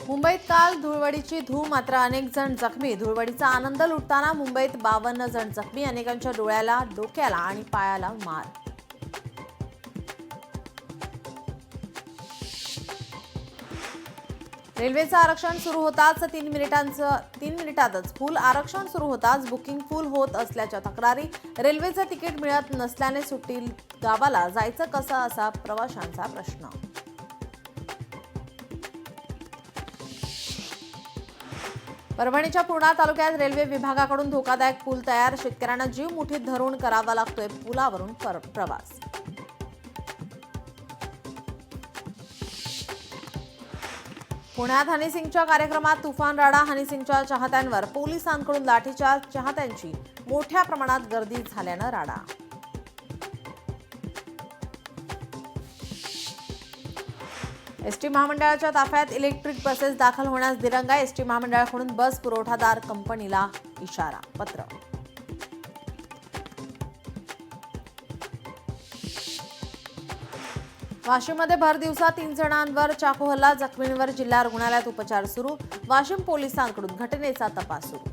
मुंबईत काल धुळवडीची धूम, मात्र अनेक जण जखमी. धुळवडीचा आनंद लुटताना मुंबईत 52 जण जखमी. अनेकांच्या डोळ्याला, डोक्याला आणि पायाला मार. रेल्वेचं आरक्षण सुरू होताच 3 मिनिटातच फुल आरक्षण सुरू होताच बुकिंग फुल होत असल्याच्या तक्रारी. रेल्वेचं तिकीट मिळत नसल्याने सुट्टी गावाला जायचं कसं, असा प्रवाशांचा प्रश्न. परभणीच्या पूर्णा तालुक्यात रेल्वे विभागाकडून धोकादायक पूल तयार. शेतकऱ्यांना जीव मुठीत धरून करावा लागतोय पुलावरून प्रवास. पुण्यात हनी सिंगच्या कार्यक्रमात तुफान राडा. हनी सिंगच्या चाहत्यांवर पोलिसांकडून लाठीचार्ज. चाहत्यांची मोठ्या प्रमाणात गर्दी झाल्यानं राडा. एसटी महामंडळाच्या ताफ्यात इलेक्ट्रिक बसेस दाखल होण्यास दिरंगाई. एसटी महामंडळाकडून बस पुरवठादार कंपनीला इशारा. पत्र. वाशिममध्ये भर दिवसा 3 जणांवर चाकू हल्ला. जखमींवर जिल्हा रुग्णालयात उपचार सुरू. वाशिम पोलिसांकडून घटनेचा तपास सुरू.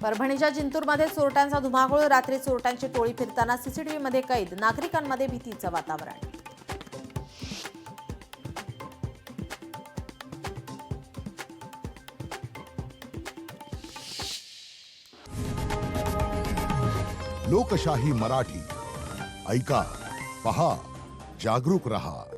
परभणीच्या जिंतूरमध्ये चोरट्यांचा धुमाकूळ. रात्री चोरट्यांची टोळी फिरताना सीसीटीव्हीमध्ये कैद. नागरिकांमध्ये भीतीचं वातावरण. लोकशाही मराठी ऐका, पहा, जागरूक रहा.